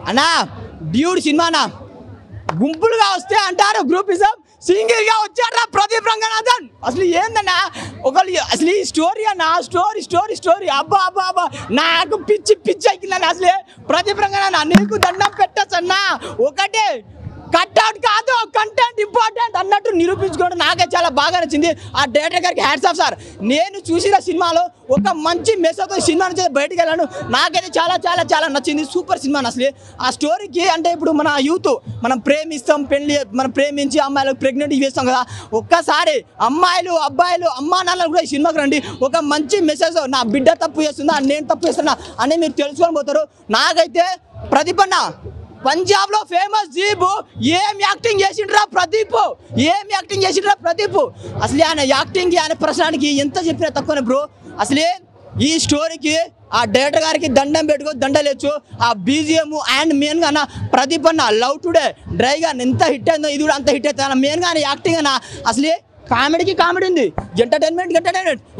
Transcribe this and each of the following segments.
అన్నా డ్యూడ్ సినిమానా గుంపులుగా వస్తే అంటారు గ్రూపిజం, సింగిల్గా వచ్చారా ప్రదీప్ రంగనాథన్. అసలు ఏందన్నా ఒకళ్ళు అసలు ఈ స్టోరీ అన్న స్టోరీ అబ్బా అబ్బా అబ్బా నాకు పిచ్చి ఎక్కిందని. అసలే ప్రదీప్ రంగనాథన్ నీకు దండం పెట్టచ్చు అన్నా, ఒకటే కట్అవుట్ కాదు కంటెంట్ ఇంపార్టెంట్ అన్నట్టు నిరూపించుకోవడం నాకే చాలా బాగా నచ్చింది. ఆ డైరెక్టర్ గారికి హ్యాట్స్ ఆఫ్ సార్. నేను చూసిన సినిమాలో ఒక మంచి మెసేజ్తో సినిమా నుంచి బయటకు వెళ్ళాను. నాకైతే చాలా చాలా చాలా నచ్చింది. సూపర్ సినిమా అసలు. ఆ స్టోరీకి అంటే ఇప్పుడు మన యూత్ మనం ప్రేమిస్తాం, మనం ప్రేమించి అమ్మాయిలకు ప్రెగ్నెంట్ చేస్తాం కదా, ఒక్కసారి అమ్మాయిలు అబ్బాయిలు అమ్మా నాన్నలు కూడా ఈ సినిమాకి రండి. ఒక మంచి మెసేజ్, నా బిడ్డ తప్పు చేస్తుందా నేను తప్పు చేస్తున్నా అని మీరు తెలుసుకొని పోతారు. నాకైతే ప్రదీప్ అన్న పంజాబ్ లో ఫేమస్ జీబు ఏం యాక్టింగ్ చేసిండ్రా ప్రదీప్. అసలు ఆయన యాక్టింగ్ ఆయన ప్రశ్నానికి ఎంత చెప్పినా తక్కువనే బ్రో. అసలే ఈ స్టోరీకి ఆ డైరెక్టర్ గారికి దండం పెట్టుకో దండలేచ్చు. ఆ బీజిఎం అండ్ మెయిన్గా అన్న ప్రదీప్ అన్న లవ్ టుడే డ్రైగా ఎంత హిట్ అయిందో ఇది కూడా అంత హిట్ అవుతుంది అన్న. మెయిన్గా ఆయన యాక్టింగ్ అన్న అసలే కామెడీకి కామెడీ ఉంది, ఎంటర్టైన్మెంట్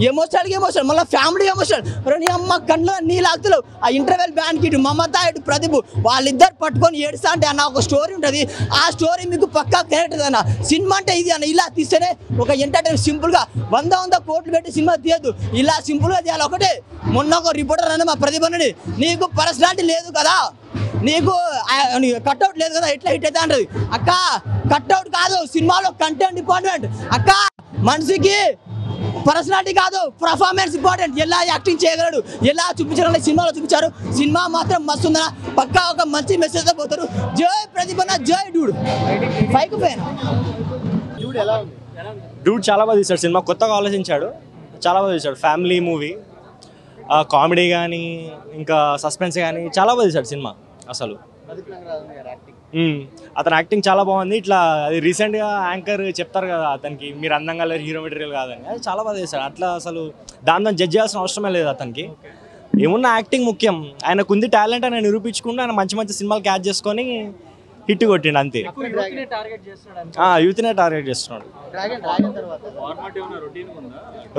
ఎమోషనల్ మళ్ళీ ఫ్యామిలీ ఎమోషనల్. నీ అమ్మ కళ్ళు నీ లాగుతలేవు. ఆ ఇంటర్వెల్ బ్యాండ్కి ఇటు మమత ఇటు ప్రదీప్ వాళ్ళిద్దరు పట్టుకొని ఏడుస్తా అంటే అన్న ఒక స్టోరీ ఉంటుంది. ఆ స్టోరీ మీకు పక్కా కరెక్ట్ అన్న. సినిమా అంటే ఇది అన్న, ఇలా తీస్తేనే ఒక ఎంటర్టైన్ సింపుల్గా 100 కోట్లు పెట్టి సినిమా తీయద్దు, ఇలా సింపుల్గా తీయాలి. ఒకటే మొన్న ఒక రిపోర్టర్ అన్న మా ప్రదీప్ అన్నది, నీకు పర్సనాలిటీ లేదు కదా, నీకు కట్అవుట్ లేదు కదా, ఎట్లా హిట్ అవుతా అంటది. అక్క కట్అవుట్ కాదు సినిమాలో కంటెంట్ ఇంపార్టెంట్ అక్క, మనిషికి పర్సనాలిటీ కాదు పర్ఫార్మెన్స్ ఇంపార్టెంట్. ఎలా యాక్టింగ్ చేయగలడు, ఎలా చూపించాలని సినిమాలో చూపించారు. సినిమా మాత్రం మస్తు ఉందన్న, పక్కా ఒక మంచి మెసేజ్తో పోతారు. జై ప్రదీప్ అన్న, జై డూడ్. 5 ఫైన్. డూడ్ చాలా బాగా తీశాడు సినిమా, కొత్తగా ఆలోచించాడు, చాలా బాగా తీశాడు. ఫ్యామిలీ మూవీ, కామెడీ కానీ ఇంకా సస్పెన్స్ కానీ చాలా బాగా తీశాడు సినిమా. అసలు అతని యాక్టింగ్ చాలా బాగుంది. ఇట్లా అది రీసెంట్గా యాంకర్ చెప్తారు కదా అతనికి మీరు అందంగా లేదు, హీరో మెటీరియల్ కాదని, అది చాలా బాగా చేశాడు. అట్లా అసలు దాని జడ్జ్ చేయాల్సిన అవసరమే లేదు. అతనికి ఏమున్నా యాక్టింగ్ ముఖ్యం, ఆయనకు ఉంది టాలెంట్ అని నిరూపించుకుంటూ ఆయన మంచి సినిమాలు క్యాచ్ చేసుకొని హిట్ కొట్టిండు అంతే. యూత్నే టార్గెట్ చేస్తున్నాడు.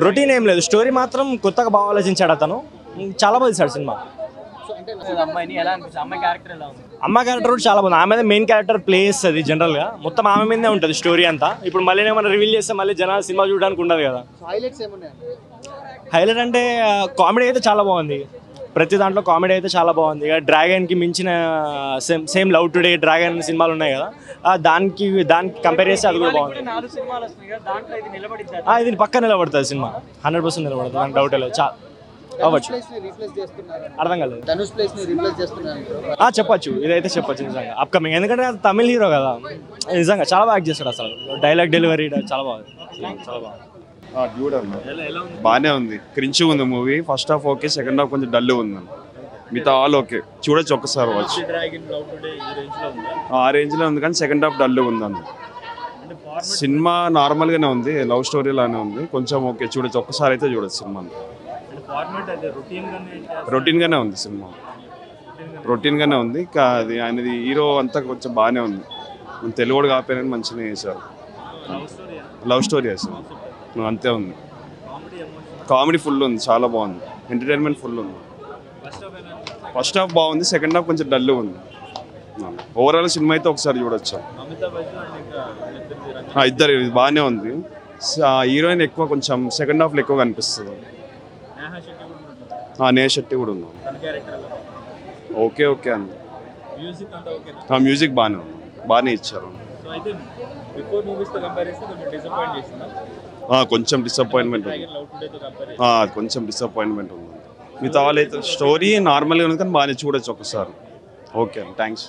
రొటీన్ ఏం లేదు, స్టోరీ మాత్రం కొత్తగా బాగా ఆలోచించాడు అతను, చాలా బాగా తీశాడు సినిమా. అమ్మ క్యారెక్టర్ కూడా చాలా బాగుంది. ఆమె మెయిన్ క్యారెక్టర్ ప్లే చేస్తుంది జనరల్గా, మొత్తం ఆమె మీదే ఉంటుంది స్టోరీ అంతా. ఇప్పుడు మళ్ళీ ఏమైనా రివీల్ చేస్తే మళ్ళీ జనాలు సినిమా చూడడానికి ఉండదు కదా. హైలైట్ అంటే కామెడీ అయితే చాలా బాగుంది, ప్రతి దాంట్లో కామెడీ అయితే చాలా బాగుంది. డ్రాగన్కి మించిన సేమ్ లవ్ టుడే డ్రాగన్ సినిమాలు ఉన్నాయి కదా, దానికి కంపేర్ చేస్తే అది కూడా బాగుంది. ఇది పక్క నిలబడుతుంది సినిమా, 100% నిలబడుతుంది, నాకు డౌట్ లేదు. అవ్వచ్చు, అర్థం కాలేదు. చెప్పచ్చు, ఇదైతే చెప్పచ్చు నిజంగా అప్కమింగ్, ఎందుకంటే తమిళ హీరో కదా, నిజంగా చాలా బాగా యాక్ట్ చేస్తాడు. అసలు డైలాగ్ డెలివరీ చాలా బాగుంది, చాలా బాగుంది. బాగానే ఉంది, క్రించ్ ఉంది movie. First half okay, second half కొంచెం డల్ ఉంది, మిగతా ఆల్ ఓకే, చూడొచ్చు ఒక్కసారి వచ్చి. ఆ రేంజ్లో ఉంది కానీ సెకండ్ హాఫ్ డల్ ఉంది అన్న. సినిమా నార్మల్గానే ఉంది, లవ్ స్టోరీ లానే ఉంది, కొంచెం ఓకే, చూడొచ్చు ఒక్కసారి అయితే చూడొచ్చు. సినిమా రొటీన్గానే ఉంది, సినిమా రొటీన్గానే ఉంది. అది ఆయనది హీరో అంతా కొంచెం బాగానే ఉంది, తెలుగు కాకపోయినా మంచిగా చేశారు. లవ్ స్టోరీ వేసారు అంతే ఉంది. కామెడీ ఫుల్ ఉంది, చాలా బాగుంది, ఎంటర్టైన్మెంట్ ఫుల్ ఉంది. ఫస్ట్ హాఫ్ బాగుంది, సెకండ్ హాఫ్ కొంచెం డల్ ఉంది. ఓవరాల్ సినిమా అయితే ఒకసారి చూడొచ్చు. ఇద్దరు బాగానే ఉంది. హీరోయిన్ ఎక్కువ కొంచెం సెకండ్ హాఫ్లో ఎక్కువ కనిపిస్తుంది. నేహా శెట్టి కూడా ఉంది. ఓకే ఓకే అండి, మ్యూజిక్ బాగానే ఉంది, బాగానే ఇచ్చారు. కొంచెం డిసప్పాయింట్మెంట్ ఉంది, కొంచెం డిసప్పాయింట్మెంట్ ఉంది. మిగతా వాళ్ళు అయితే స్టోరీ నార్మల్గా ఉంది కానీ బాగానే చూడొచ్చు ఒకసారి. Okay, thanks.